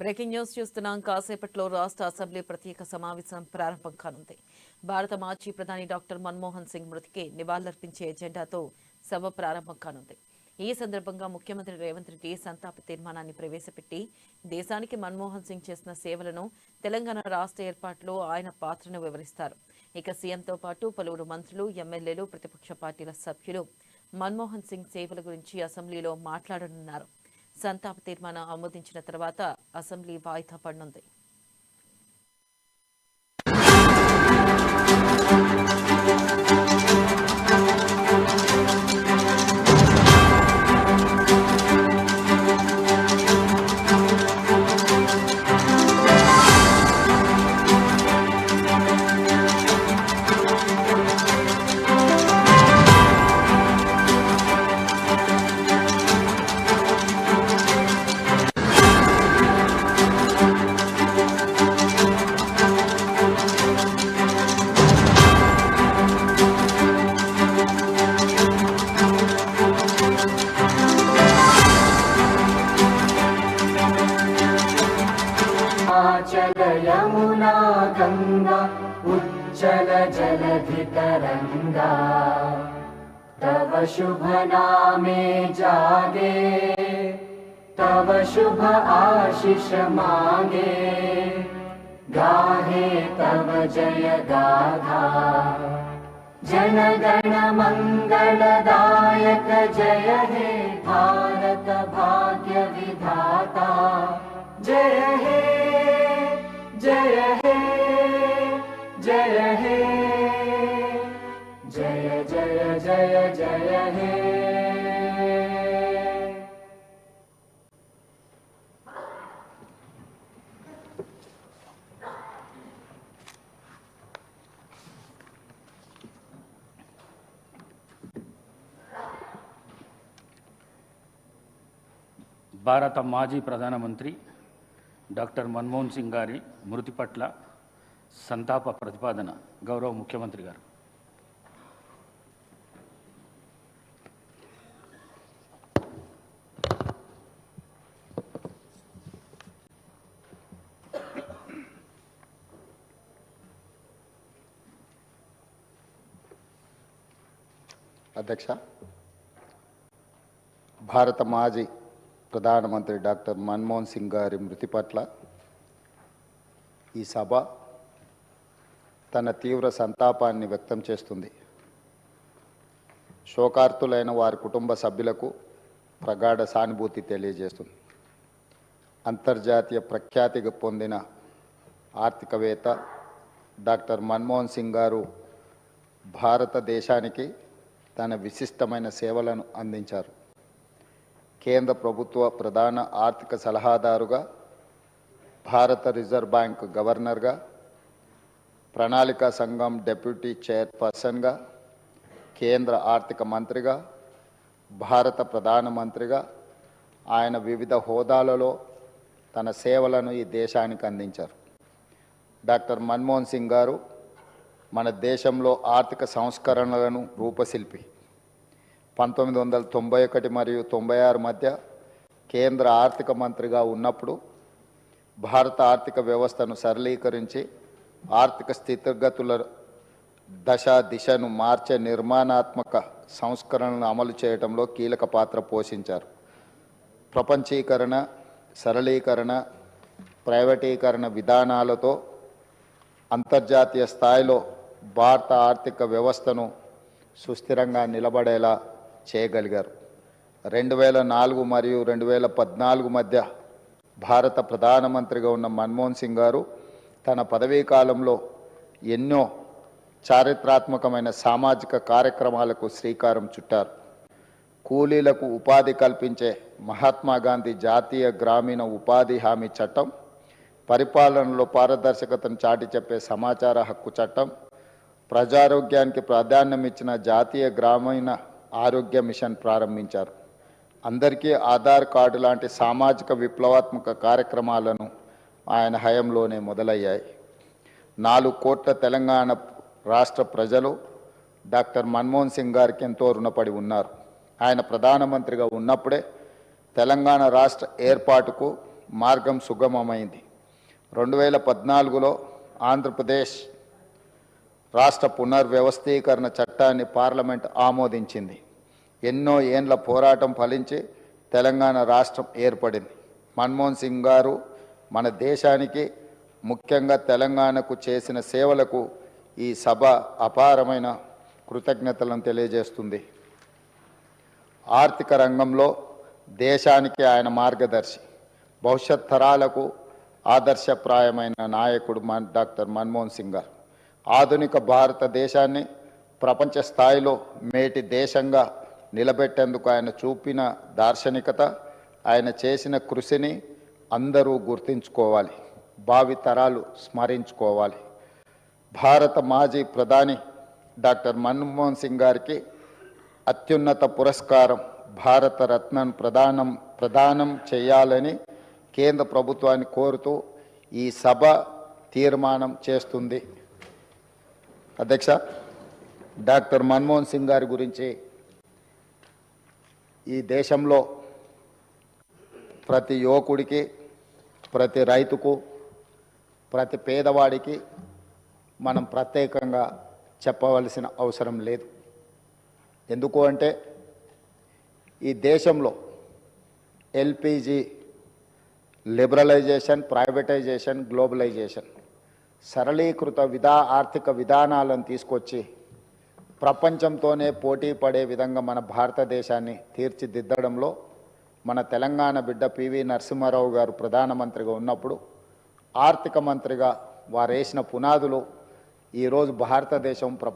Breaking news చూస్తున్నాం. కాసేపట్లో రాష్ట్ర అసెంబ్లీ ప్రత్యేక సమావేశం ప్రారంభం కానుంది. భారత మాజీ ప్రధాని డాక్టర్ మన్మోహన్ సింగ్ మృతికి నివాళులర్పించే ఎజెండాతో సభ ప్రారంభం కానుంది. ఈ సందర్భంగా ముఖ్యమంత్రి రేవంత్ రెడ్డి సంతాప తీర్మానాన్ని ప్రవేశపెట్టి దేశానికి మన్మోహన్ సింగ్ చేసిన సేవలను, తెలంగాణ రాష్ట్ర ఏర్పాటులో ఆయన పాత్రను వివరిస్తారు. ఇక సీఎంతో పాటు పలువురు మంత్రులు, ఎమ్మెల్యేలు, ప్రతిపక్ష పార్టీల సభ్యులు మన్మోహన్ సింగ్ సేవల గురించి అసెంబ్లీలో మాట్లాడనున్నారు. సంతాప తీర్మానం ఆమోదించిన తర్వాత అసెంబ్లీ వాయిదా పడనుంది. यमुना गंगा उज्जल जलधि तरंगा तव शुभ नामे जागे तव शुभ आशीष मांगे गाहे तव जय गाथा जन गण मंगलदायक जय हे भारत भाग्य विधाता जय हे जय हे जय हे जय जय जय जय हे భారత మాజీ ప్రధానమంత్రి డాక్టర్ మన్మోహన్ సింగ్ గారి మృతి పట్ల సంతాప ప్రతిపాదన గౌరవ ముఖ్యమంత్రి గారు. అధ్యక్ష, భారత మాజీ ప్రధానమంత్రి డాక్టర్ మన్మోహన్ సింగ్ గారి మృతి పట్ల ఈ సభ తన తీవ్ర సంతాపాన్ని వ్యక్తం చేస్తుంది. శోకార్తులైన వారి కుటుంబ సభ్యులకు ప్రగాఢ సానుభూతి తెలియజేస్తుంది. అంతర్జాతీయ ప్రఖ్యాతికి పొందిన ఆర్థికవేత్త డాక్టర్ మన్మోహన్ సింగ్ గారు భారతదేశానికి తన విశిష్టమైన సేవలను అందించారు. కేంద్ర ప్రభుత్వ ప్రధాన ఆర్థిక సలహాదారుగా, భారత రిజర్వ్ బ్యాంక్ గవర్నర్గా, ప్రణాళికా సంఘం డెప్యూటీ చైర్పర్సన్గా, కేంద్ర ఆర్థిక మంత్రిగా, భారత ప్రధానమంత్రిగా ఆయన వివిధ హోదాలలో తన సేవలను ఈ దేశానికి అందించారు. డాక్టర్ మన్మోహన్ సింగ్ గారు మన దేశంలో ఆర్థిక సంస్కరణలను రూపశిల్పి. 1991 మరియు 96 మధ్య కేంద్ర ఆర్థిక మంత్రిగా ఉన్నప్పుడు భారత ఆర్థిక వ్యవస్థను సరళీకరించి ఆర్థిక స్థితిగతుల దిశను మార్చే నిర్మాణాత్మక సంస్కరణలను అమలు చేయడంలో కీలక పాత్ర పోషించారు. ప్రపంచీకరణ, సరళీకరణ, ప్రైవేటీకరణ విధానాలతో అంతర్జాతీయ స్థాయిలో భారత ఆర్థిక వ్యవస్థను సుస్థిరంగా నిలబడేలా చేయగలిగారు. 2004 మరియు 2014 మధ్య భారత ప్రధానమంత్రిగా ఉన్న మన్మోహన్ సింగ్ గారు తన పదవీ కాలంలో ఎన్నో చారిత్రాత్మకమైన సామాజిక కార్యక్రమాలకు శ్రీకారం చుట్టారు. కూలీలకు ఉపాధి కల్పించే మహాత్మా గాంధీ జాతీయ గ్రామీణ ఉపాధి హామీ చట్టం, పరిపాలనలో పారదర్శకతను చాటి చెప్పే సమాచార హక్కు చట్టం, ప్రజారోగ్యానికి ప్రాధాన్యం ఇచ్చిన జాతీయ గ్రామీణ ఆరోగ్య మిషన్ ప్రారంభించారు. అందరికీ ఆధార్ కార్డు లాంటి సామాజిక విప్లవాత్మక కార్యక్రమాలను ఆయన హయాంలోనే మొదలయ్యాయి. 4 కోట్ల తెలంగాణ రాష్ట్ర ప్రజలు డాక్టర్ మన్మోహన్ సింగ్ గారికి ఎంతో రుణపడి ఉన్నారు. ఆయన ప్రధానమంత్రిగా ఉన్నప్పుడే తెలంగాణ రాష్ట్ర ఏర్పాటుకు మార్గం సుగమమైంది. 2014లో ఆంధ్రప్రదేశ్ రాష్ట్ర పునర్వ్యవస్థీకరణ చట్టాన్ని పార్లమెంట్ ఆమోదించింది. ఎన్నో ఏండ్ల పోరాటం ఫలించి తెలంగాణ రాష్ట్రం ఏర్పడింది. మన్మోహన్ సింగ్ గారు మన దేశానికి, ముఖ్యంగా తెలంగాణకు చేసిన సేవలకు ఈ సభ అపారమైన కృతజ్ఞతలను తెలియజేస్తుంది. ఆర్థిక రంగంలో దేశానికి ఆయన మార్గదర్శి, భవిష్యత్ తరాలకు ఆదర్శప్రాయమైన నాయకుడు డాక్టర్ మన్మోహన్ సింగ్ గారు. ఆధునిక భారతదేశాన్ని ప్రపంచ స్థాయిలో మేటి దేశంగా నిలబెట్టేందుకు ఆయన చూపిన దార్శనికత, ఆయన చేసిన కృషిని అందరూ గుర్తుంచుకోవాలి, భావితరాలు స్మరించుకోవాలి. భారత మాజీ ప్రధాని డాక్టర్ మన్మోహన్ సింగ్ గారికి అత్యున్నత పురస్కారం భారత రత్నను ప్రదానం చేయాలని కేంద్ర ప్రభుత్వాన్ని కోరుతూ ఈ సభ తీర్మానం చేస్తుంది. అధ్యక్ష, డాక్టర్ మన్మోహన్ సింగ్ గారి గురించి ఈ దేశంలో ప్రతి యువకుడికి, ప్రతి రైతుకు, ప్రతి పేదవాడికి మనం ప్రత్యేకంగా చెప్పవలసిన అవసరం లేదు. ఎందుకు అంటే ఈ దేశంలో ఎల్పిజి లిబరలైజేషన్, ప్రైవేటైజేషన్, గ్లోబలైజేషన్ సరళీకృత ఆర్థిక విధానాలను తీసుకొచ్చి ప్రపంచంతోనే పోటీ పడే విధంగా మన భారతదేశాన్ని తీర్చిదిద్దడంలో మన తెలంగాణ బిడ్డ పివి నరసింహారావు గారు ప్రధానమంత్రిగా ఉన్నప్పుడు ఆర్థిక మంత్రిగా వారు వేసిన పునాదులు ఈరోజు భారతదేశం